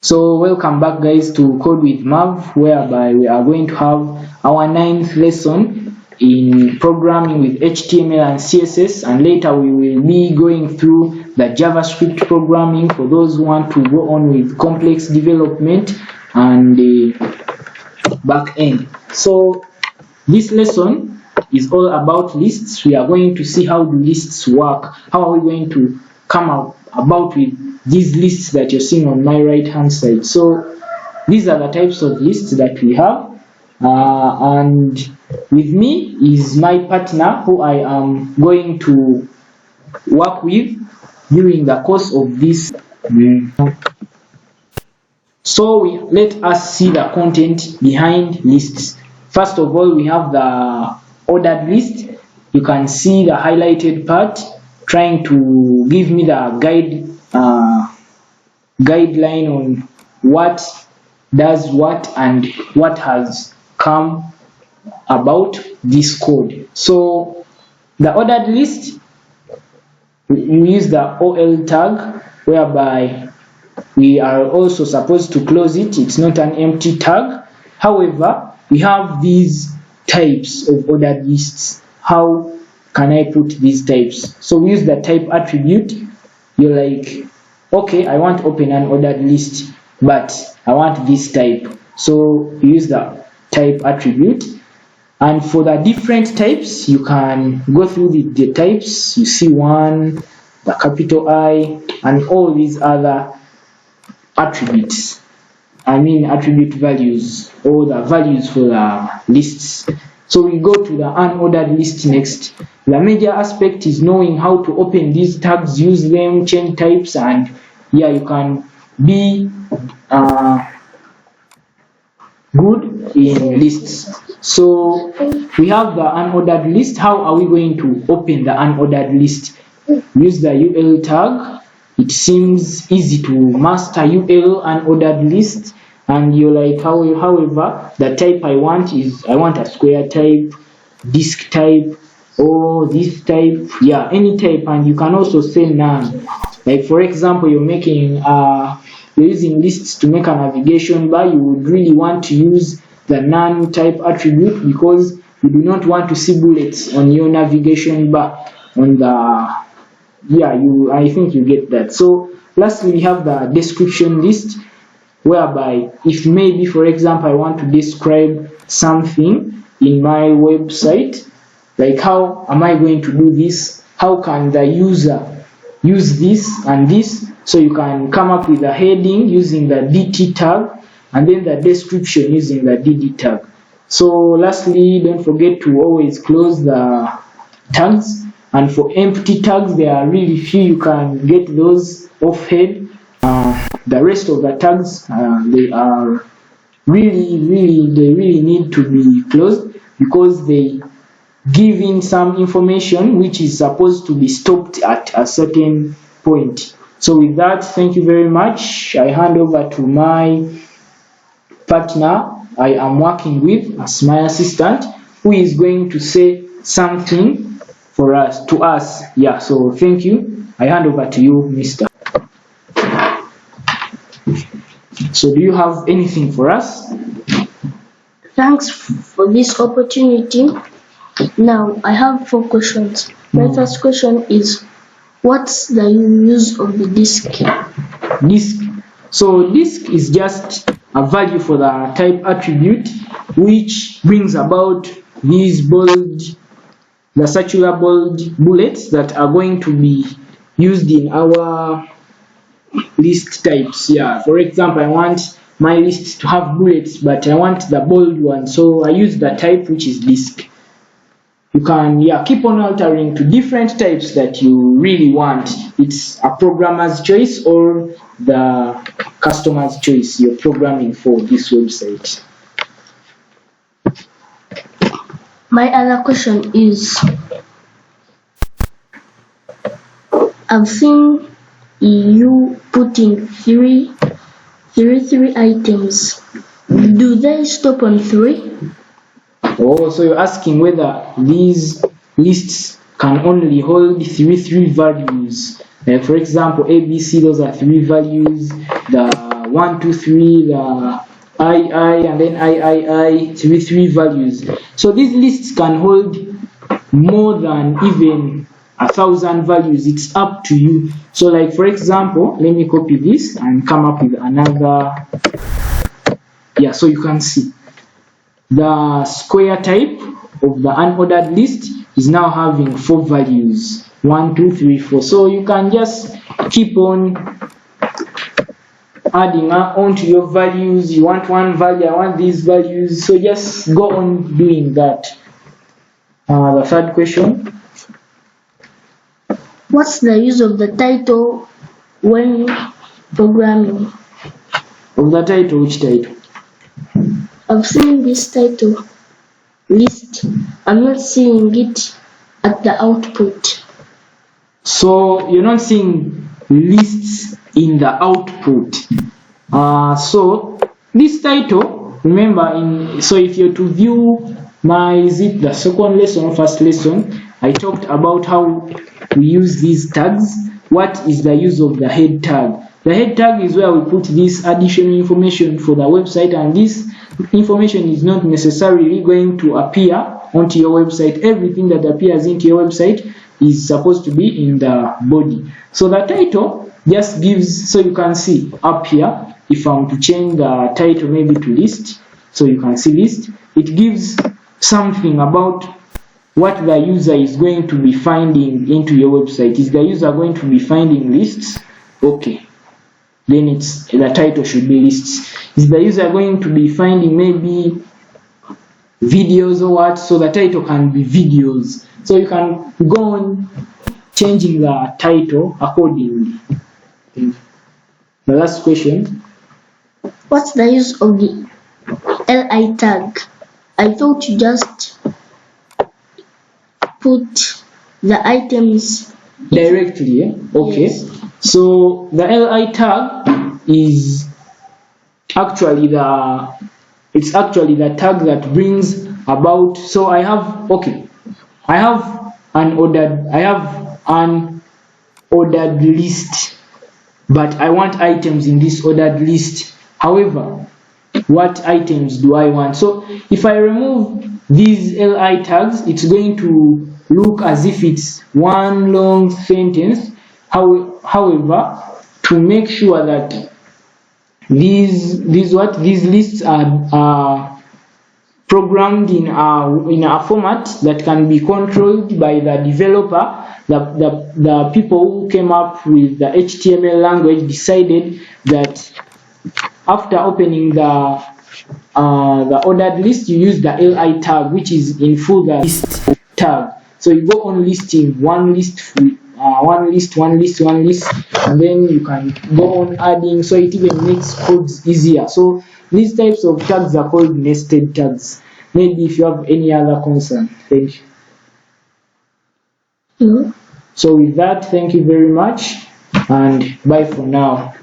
So welcome back guys to Code with Mav, whereby we are going to have our 9th lesson in programming with HTML and CSS, and later we will be going through the JavaScript programming for those who want to go on with complex development and the back end. So this lesson is all about lists. We are going to see how the lists work, how are we going to come about with these lists that you're seeing on my right hand side. So these are the types of lists that we have, and with me is my partner who I am going to work with during the course of this. So let us see the content behind lists. First of all, we have the ordered list. You can see the highlighted part trying to give me the guideline on what does what and what has come about this code. So the ordered list, we use the OL tag, whereby we are also supposed to close it. It's not an empty tag. However, we have these types of ordered lists. How can I put these types? So we use the type attribute. You're like, okay, I want to open an ordered list, but I want this type. So you use the type attribute. And for the different types, you can go through the types. You see one, the capital I, and all these other attributes. I mean attribute values, or the values for the lists. So we go to the unordered list next. The major aspect is knowing how to open these tags, use them, change types, and yeah, you can be good in lists. So we have the unordered list. How are we going to open the unordered list? Use the UL tag. It seems easy to master UL unordered list, and you're like, however, the type I want is, I want a square type, disk type, or this type, yeah, any type. And you can also say none. Like for example, you're using lists to make a navigation bar. You would really want to use the none type attribute because you do not want to see bullets on your navigation bar. On the I think you get that. So lastly, we have the description list, whereby if maybe, for example, I want to describe something in my website, like how am I going to do this? How can the user use this and this? So you can come up with a heading using the DT tag, and then the description using the DD tag. So lastly, don't forget to always close the tags. And for empty tags, there are really few. You can get those off head. The rest of the tags, they are really need to be closed, because they give in some information which is supposed to be stopped at a certain point. So with that, thank you very much. I hand over to my partner I am working with as my assistant, who is going to say something to us. Yeah, so thank you. I hand over to you, Mr. So do you have anything for us? Thanks for this opportunity. Now I have 4 questions. My first question is, what's the use of the disk? Disk. So disk is just a value for the type attribute, which brings about these the circular bold bullets that are going to be used in our list types. Yeah, for example, I want my list to have bullets, but I want the bold one, so I use the type which is disk. You can keep on altering to different types that you really want. It's a programmer's choice or the customer's choice you're programming for this website. My other question is, I've seen you putting three items. Do they stop on 3? Oh, so you're asking whether these lists can only hold three values. Like for example, ABC, those are 3 values. The 1, 2, 3, the I, and then I, 3 values. So these lists can hold more than even 1,000 values. It's up to you. So like for example, let me copy this and come up with another. Yeah, so you can see the square type of the unordered list is now having 4 values, 1, 2, 3, 4. So you can just keep on adding on to your values. You want one value, I want these values, so just go on doing that. The third question. What's the use of the title when programming? Of the title, which title? I've seen this title list. I'm not seeing it at the output. So you're not seeing lists in the output. So this title, remember, so if you're to view the second lesson or first lesson, I talked about how we use these tags. What is the use of the head tag? The head tag is where we put this additional information for the website, and this information is not necessarily going to appear onto your website. Everything that appears into your website is supposed to be in the body. So the title just gives, so you can see up here, if I want to change the title maybe to list, so you can see list, it gives something about what the user is going to be finding into your website. Is the user going to be finding lists? Okay, then the title should be lists. Is the user going to be finding maybe videos or what? So the title can be videos. So you can go on changing the title accordingly. The last question. What's the use of the li tag? I thought you just put the items directly, eh? Okay. Yes. So the li tag is actually the tag that brings about. So I have an ordered list, but I want items in this ordered list. However, what items do I want? So if I remove these li tags, it's going to look as if it's one long sentence. However, to make sure that these lists are programmed in a format that can be controlled by the developer, the people who came up with the HTML language decided that after opening the ordered list, you use the li tag, which is in full the list tag. So you go on listing one list, and then you can go on adding, so it even makes codes easier. So these types of tags are called nested tags. Maybe if you have any other concern. Thank you. So with that, thank you very much, and bye for now.